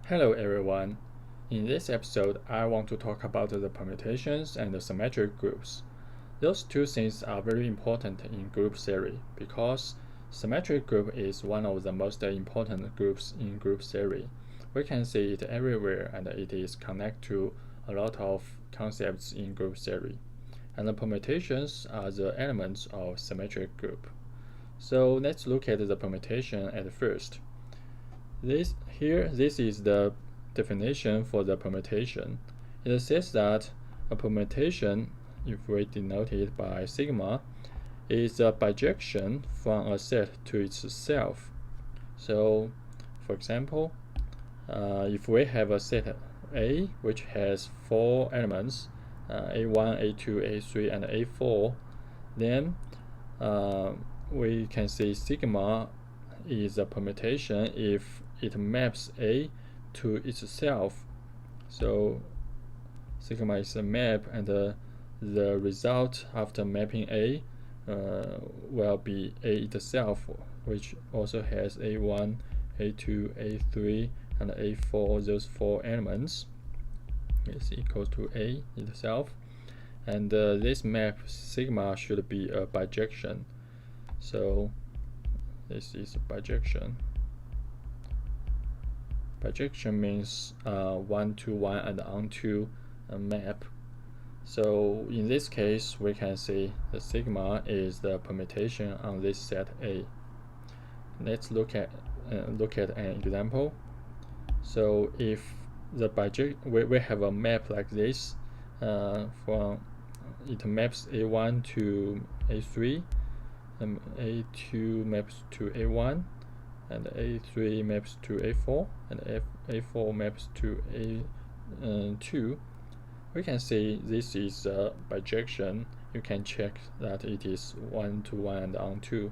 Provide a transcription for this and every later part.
Hello everyone. In this episode, I want to talk about the permutations and the symmetric groups. Those two things are very important in group theory because symmetric group is one of the most important groups in group theory. We can see it everywhere and it is connected to a lot of concepts in group theory. And the permutations are the elements of symmetric group. So let's look at the permutation at first. This is the definition for the permutation. It says that a permutation, if we denote it by sigma, is a bijection from a set to itself. So, for example, if we have a set A which has 4 elements, A1, A2, A3, and A4, then we can say sigma is a permutation if it maps A to itself. So sigma is a map, and the result after mapping A will be A itself, which also has A1, A2, A3, and A4. Those 4 elements is equal to A itself, and this map sigma should be a bijection. So this is a bijection. Bijection means 1 to 1 and onto a map. So in this case, we can see the sigma is the permutation on this set A. Let's look at an example. So if the we have a map like this, from it maps A1 to A3, A2 maps to A1, and A3 maps to A4, and A4 maps to A2. We can see this is a bijection. You can check that it is 1 to 1 and onto,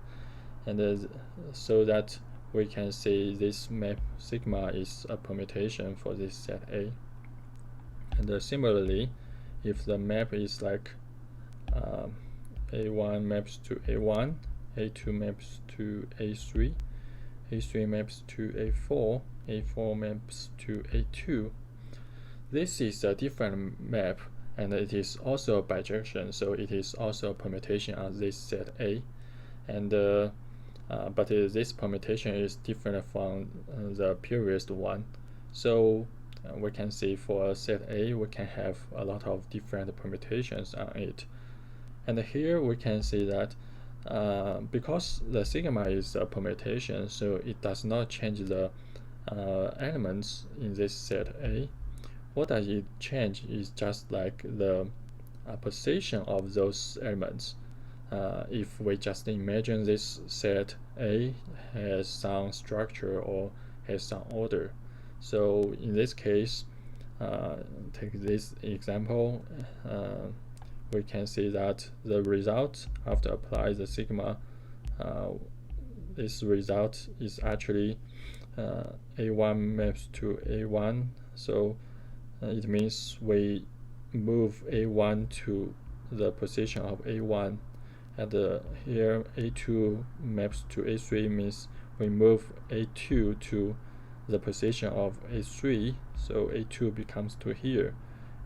and so that we can say this map sigma is a permutation for this set A. And similarly, if the map is like A1 maps to A1, A2 maps to A3, A3 maps to A4, A4 maps to A2. This is a different map, and it is also a bijection, so it is also a permutation on this set A. And but this permutation is different from the previous one. So we can see for set A, we can have a lot of different permutations on it. And here we can see that because the sigma is a permutation, so it does not change the elements in this set A. What does it change is just like the position of those elements. If we just imagine this set A has some structure or has some order. So in this case, take this example, we can see that the result after apply the sigma, this result is actually A1 maps to A1. So it means we move A1 to the position of A1, and here A2 maps to A3 means we move A2 to the position of A3, so A2 becomes to here,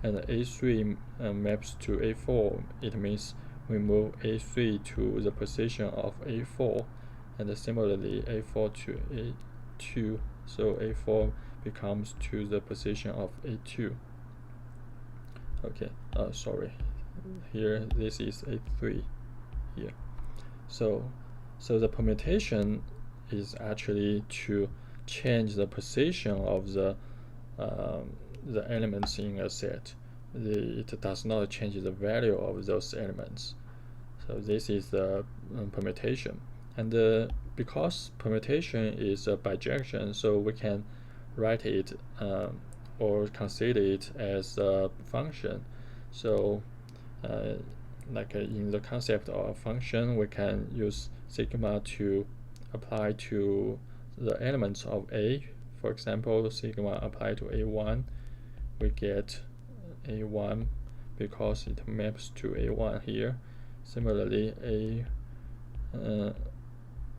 and A3 maps to A4. It means we move A3 to the position of A4, and similarly A4 to A2, so A4 becomes to the position of A2. Okay, sorry, here this is A3 here. So the permutation is actually to change the position of the elements in a set. It does not change the value of those elements. So this is the permutation. And because permutation is a bijection, so we can write it or consider it as a function. So like in the concept of a function, we can use sigma to apply to the elements of A. For example, sigma apply to A1, we get A1 because it maps to A1 here. Similarly,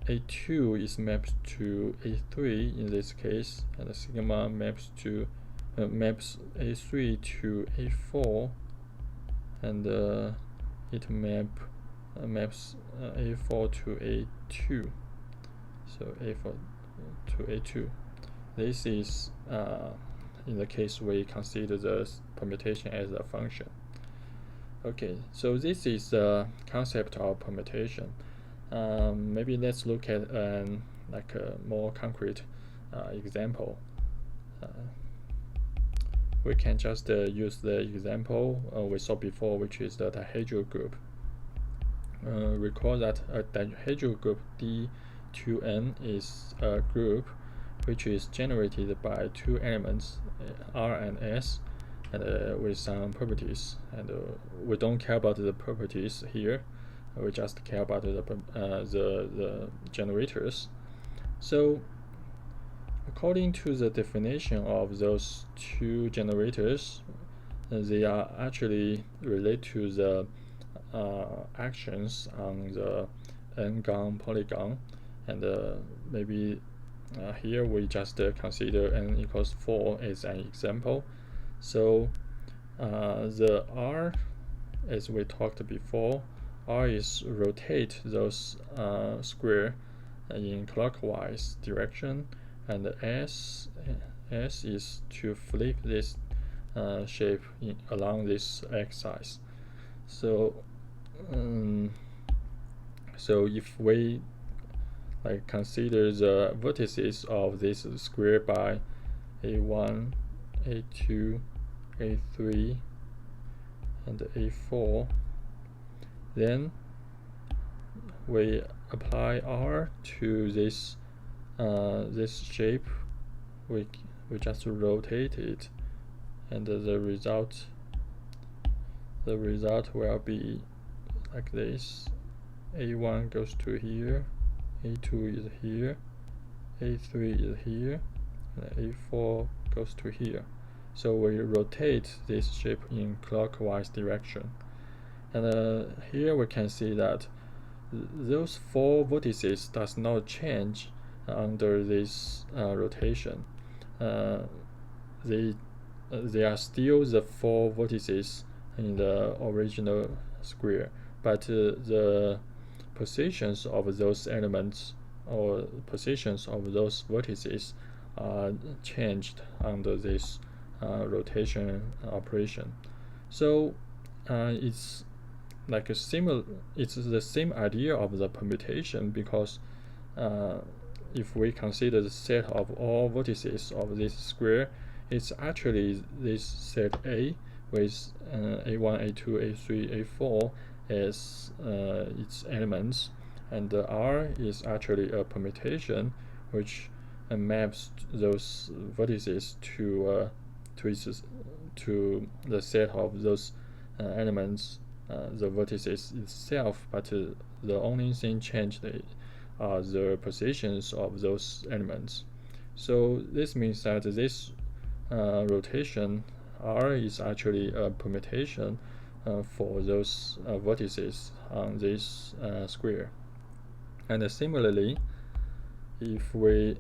A2 is mapped to A3 in this case, and the sigma maps maps A3 to A4, and it maps A4 to A2. So A4 to A2. This is in the case we consider the permutation as a function. Okay, so this is the concept of permutation. Maybe let's look at like a more concrete example. We can just use the example we saw before, which is the dihedral group. Recall that a dihedral group D2N is a group which is generated by two elements, R and S, and with some properties. And we don't care about the properties here. We just care about the generators. So, according to the definition of those two generators, they are actually related to the actions on the n-gon polygon, and maybe here we just consider n equals 4 as an example. So the R, as we talked before, R is rotate those square in clockwise direction, and S is to flip this shape along this x-axis. So so if we consider the vertices of this square by A1, A2, A3, and A4, then we apply R to this this shape. We just rotate it, and the result will be like this. A1 goes to here, A2 is here, A3 is here, and A4 goes to here. So we rotate this shape in clockwise direction. And here we can see that those four vertices does not change under this rotation. They are still the four vertices in the original square, but the positions of those elements or positions of those vertices are changed under this rotation operation. So it's like it's the same idea of the permutation, because if we consider the set of all vertices of this square, it's actually this set A with A1, A2, A3, A4 as its elements, and R is actually a permutation which maps those vertices to the set of those elements, the vertices itself, but the only thing changed are the positions of those elements. So this means that this rotation R is actually a permutation for those vertices on this square. And similarly, if we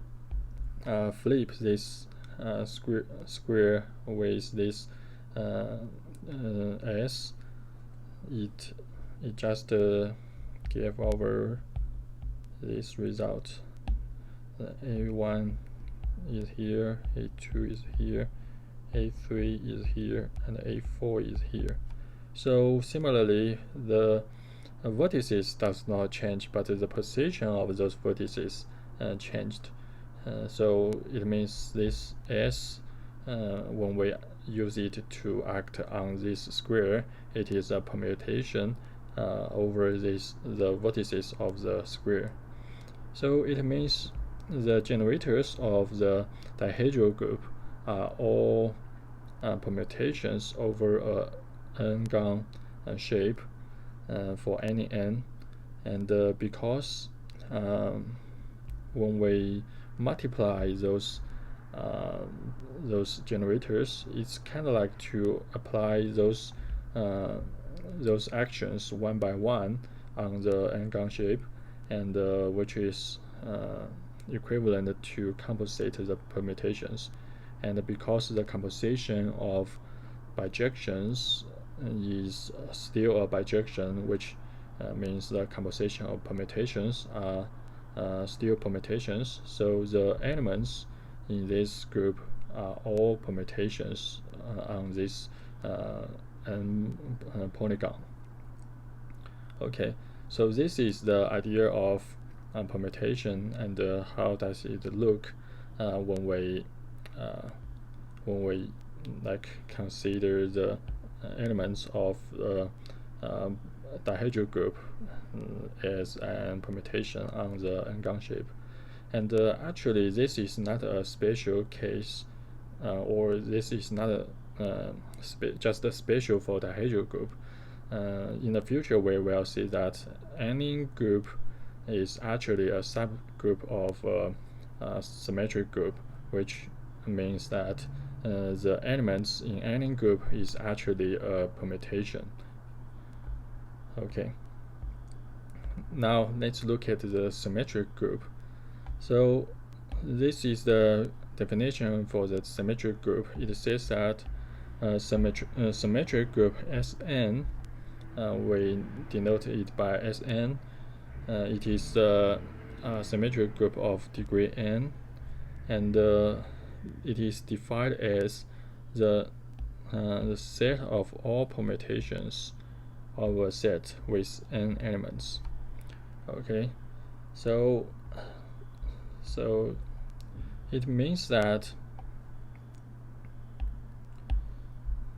flip this square with this S, it just gave over this result. A1 is here, A2 is here, A3 is here, and A4 is here. So similarly, the vertices does not change, but the position of those vertices changed. So it means this S, when we use it to act on this square, it is a permutation over the vertices of the square. So it means the generators of the dihedral group are all permutations over a n-gon shape for any n, and because when we multiply those generators, it's kind of like to apply those actions one by one on the n-gon shape, and which is equivalent to compensate the permutations. And because the composition of bijections is still a bijection, which means the composition of permutations are still permutations, so the elements in this group are all permutations on this polygon. Okay, so this is the idea of permutation, and how does it look when we like consider the elements of the dihedral group as an permutation on the n-gon shape. And actually, this is not a special case, or this is not just a special for the dihedral group. In the future, we will see that any group is actually a subgroup of a symmetric group, which means that the elements in any group is actually a permutation. Okay. Now let's look at the symmetric group. So this is the definition for the symmetric group. It says that symmetric group Sn, we denote it by Sn. It is a symmetric group of degree n, and it is defined as the set of all permutations of a set with n elements. Okay, so it means that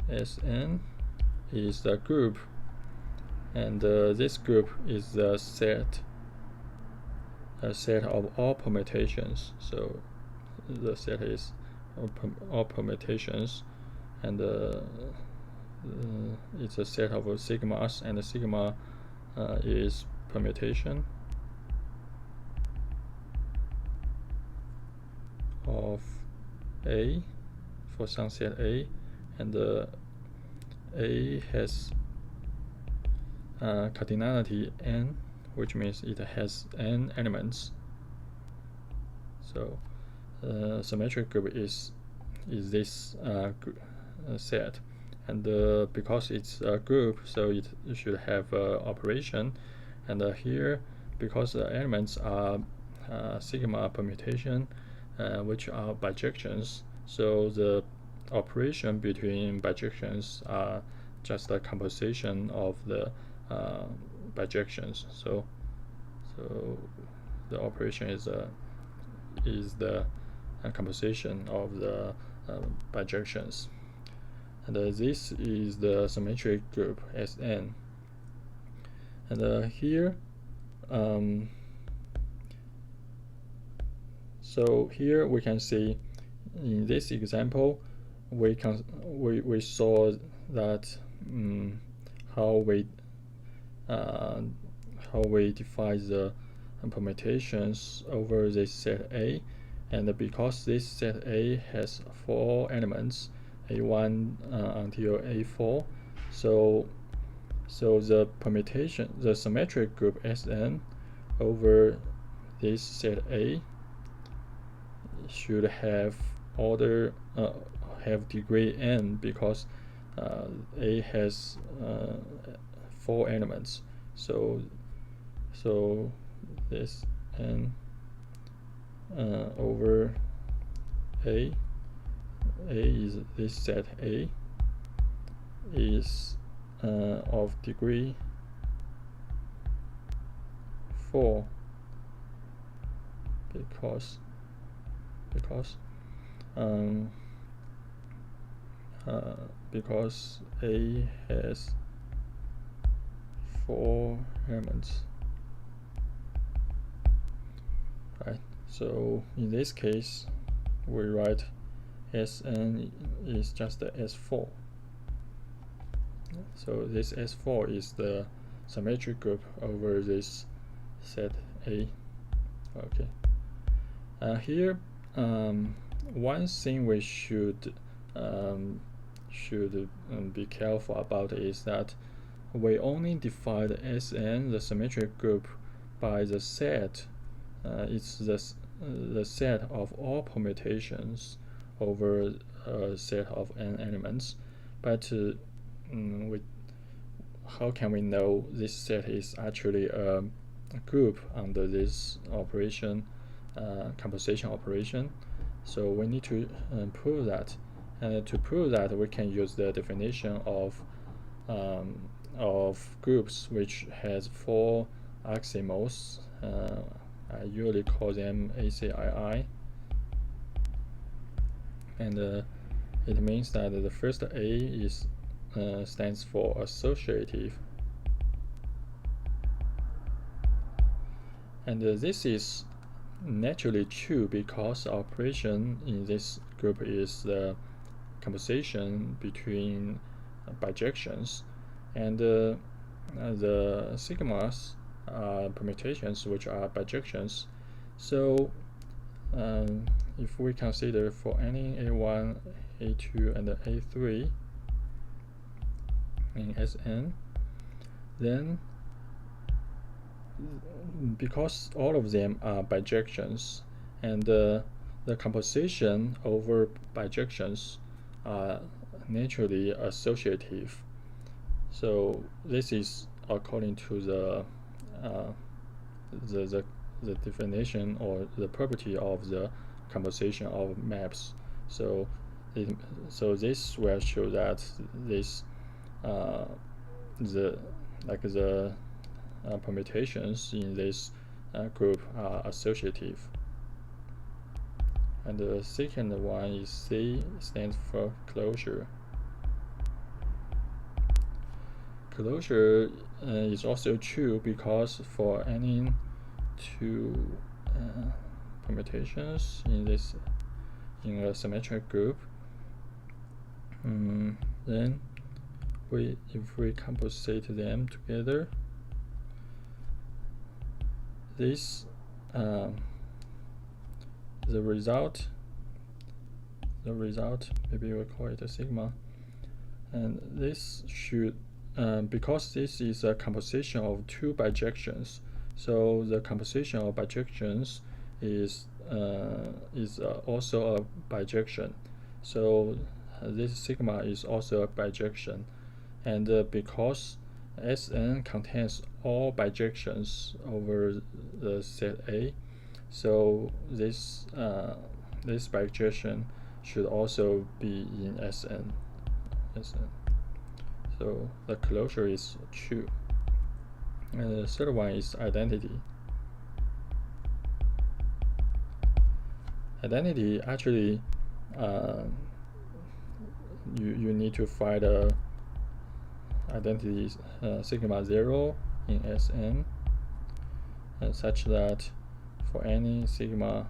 Sn is the group, and this group is the set of all permutations. So the set is all permutations, and it's a set of sigmas, and the sigma is permutation of A for some set A, and A has cardinality n, which means it has n elements. So symmetric group is this set, and because it's a group, so it should have operation, and here, because the elements are sigma permutation, which are bijections, so the operation between bijections are just a composition of the bijections. So the operation is the composition of the bijections, and this is the symmetric group Sn. And here, so here we can see in this example, we saw that how we define the permutations over this set A, and because this set A has 4 elements, A1 until A4, so the permutation, the symmetric group Sn over this set A should have order have degree n, because A has 4 elements. So this n over A is this set A is of degree 4, because A has 4 elements. Right. So in this case, we write Sn is just the S4. So this S4 is the symmetric group over this set A. Okay. Here, one thing we should be careful about is that we only define Sn, the symmetric group, by the set. It's the set of all permutations over a set of n elements. But how can we know this set is actually a group under this operation, composition operation? So we need to prove that. And to prove that, we can use the definition of groups which has 4 axioms. I usually call them ACII. And it means that the first A is stands for associative. And this is naturally true because operation in this group is the composition between bijections, and the sigmas are permutations which are bijections. So if we consider for any A1, A2, and A3 in Sn, then because all of them are bijections, and the composition over bijections are naturally associative. So this is according to the definition or the property of the composition of maps. So this will show that this the permutations in this group are associative. And the second one is C, stands for closure. Closure is also true because for any 2 permutations in a symmetric group, then if we composite them together, this the result, maybe we'll call it a sigma, and this should because this is a composition of 2 bijections, so the composition of bijections is also a bijection. So this sigma is also a bijection, and because Sn contains all bijections over the set A, so this bijection should also be in Sn. So the closure is true. And the third one is identity. Identity actually you need to find a identity sigma 0 in Sn, such that for any sigma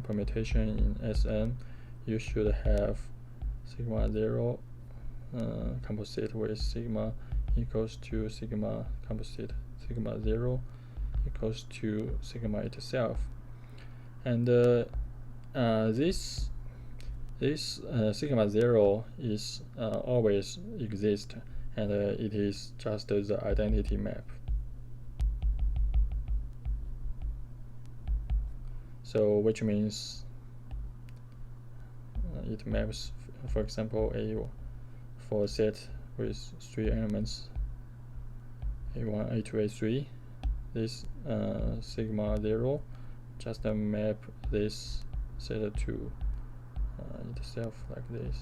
permutation in Sn, you should have sigma 0 composite with sigma equals to sigma composite sigma 0 equals to sigma itself. And this sigma 0 is always exist, and it is just the identity map. So which means it maps, for example, A for a set with 3 elements, A1, A2, A3, this sigma 0 just map this set to itself like this.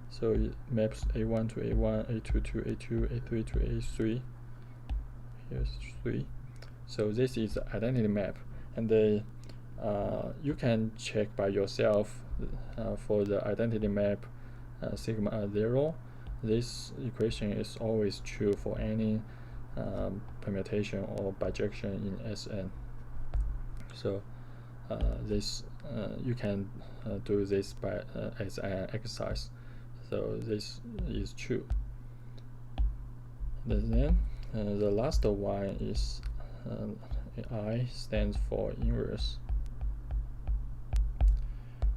So it maps A1 to A1, A2 to A2, A3 to A3. Here's 3. So this is the identity map, and you can check by yourself for the identity map sigma 0. This equation is always true for any permutation or bijection in Sn. So this you can do this by as an exercise. So this is true. Then the last one is I stands for inverse.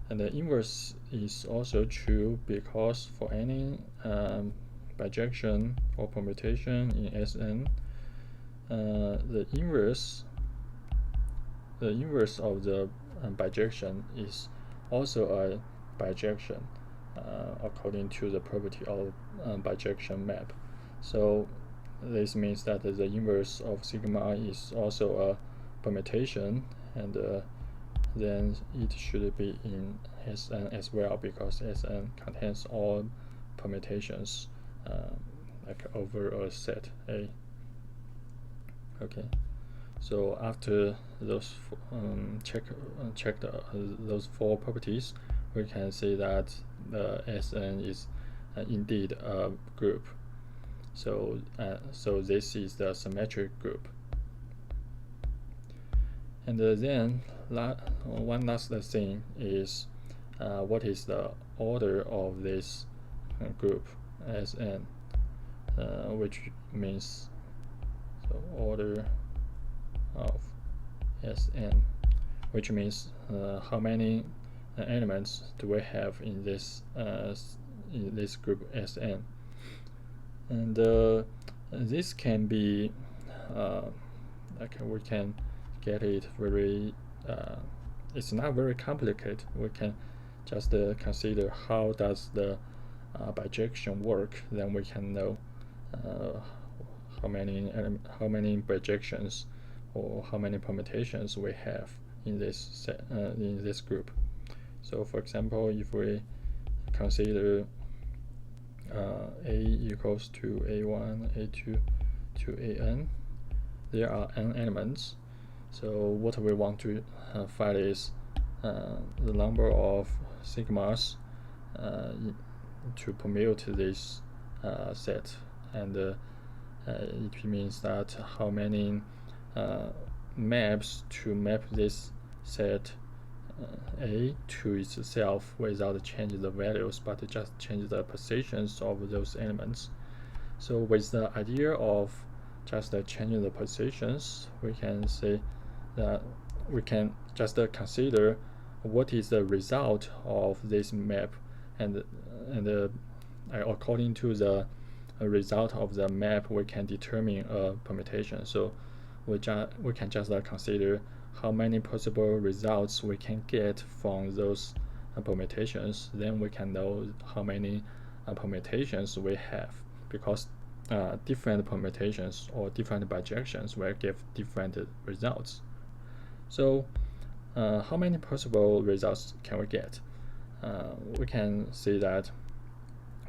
And the inverse is also true because for any bijection or permutation in Sn, the inverse of the bijection is also a bijection according to the property of bijection map. So this means that the inverse of sigma I is also a permutation, and then it should be in Sn as well, because Sn contains all permutations like over a set A. Okay, so after those check those four properties, we can see that the Sn is indeed a group. So this is the symmetric group. And then one last thing is what is the order of this group Sn, which means the order of Sn, which means how many elements do we have in this group Sn. And this can be like we can get it very it's not very complicated. We can just consider how does the bijection work, then we can know how many bijections or how many permutations we have in this set, in this group. So for example, if we consider A equals to A1, A2 to AN, there are n elements. So what we want to find is the number of sigmas to permute this set, and it means that how many maps to map this set A to itself without changing the values, but just change the positions of those elements. So with the idea of just changing the positions, we can say that we can just consider what is the result of this map, and according to the result of the map, we can determine a permutation. So we can just consider how many possible results we can get from those permutations. Then we can know how many permutations we have, because different permutations or different bijections will give different results. So how many possible results can we get? We can see that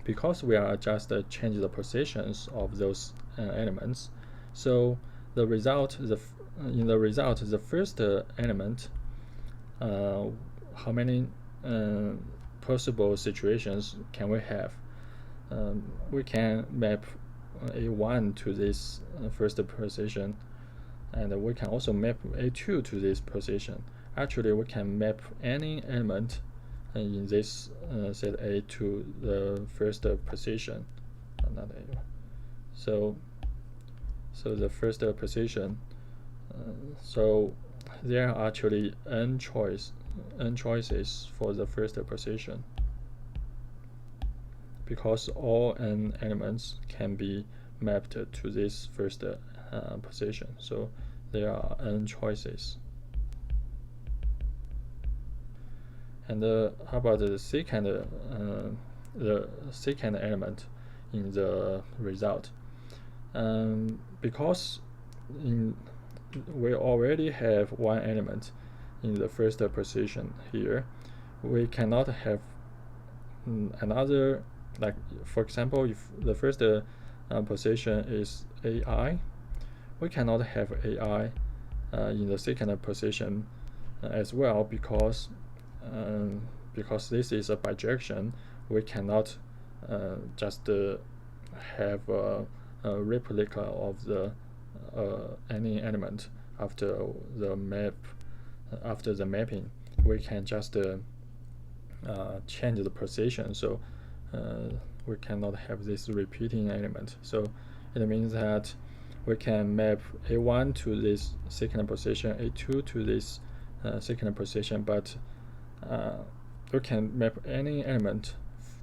because we are just change the positions of those elements, so the result, in the result, the first element, how many possible situations can we have? We can map A1 to this first position, and we can also map A2 to this position. Actually, we can map any element in this set A to the first position, not A. So the first position. So there are actually n choices for the first position, because all n elements can be mapped to this first position. So there are n choices. And how about the second element in the result? Because we already have one element in the first position here, we cannot have another. Like for example, if the first position is AI, we cannot have AI in the second position as well, because this is a bijection. We cannot just have a replica of the any element after the mapping. We can just change the position, so we cannot have this repeating element. So it means that we can map A1 to this second position, A2 to this second position, but we can map any element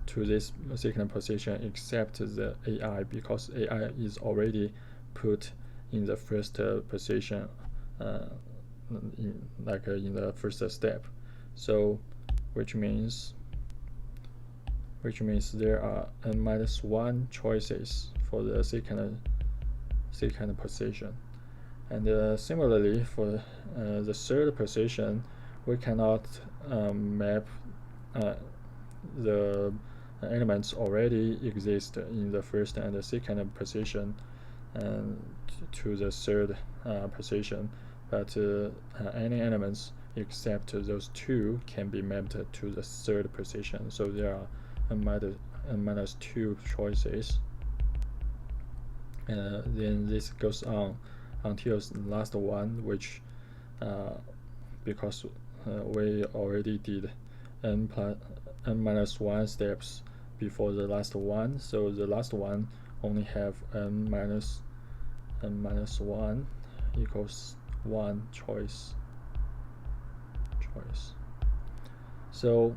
to this second position except the AI, because AI is already put in the first position, in the first step. So which means there are n-1 choices for the second position. And similarly, for the third position, we cannot map the elements already exist in the first and the second position to the third position, but any elements except those two can be mapped to the third position. So there are n-2 choices. Then this goes on until the last one, which because we already did n-1 steps before the last one, so the last one only have n-1 equals 1 choice. So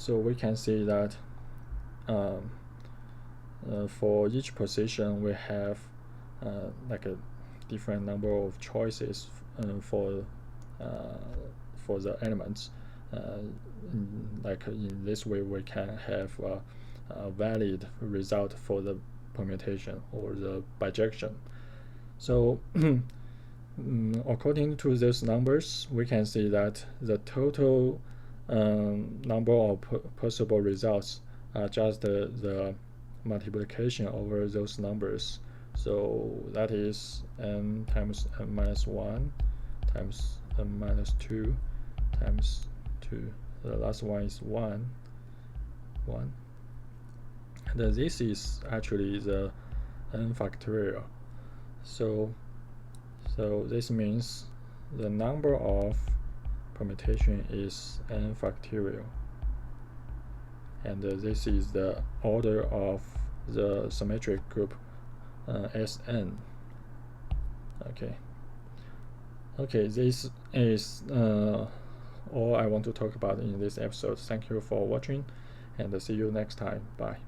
we can see that for each position we have like a different number of choices for the elements. Like in this way, we can have a valid result for the permutation or the bijection. So according to these numbers, we can see that the total number of possible results are just the multiplication over those numbers. So that is n times n-1 times n-2 times 2. The last one is 1. And this is actually the n factorial. So this means the number of permutation is n factorial. And this is the order of the symmetric group Sn. Okay, this is all I want to talk about in this episode. Thank you for watching, and see you next time. Bye.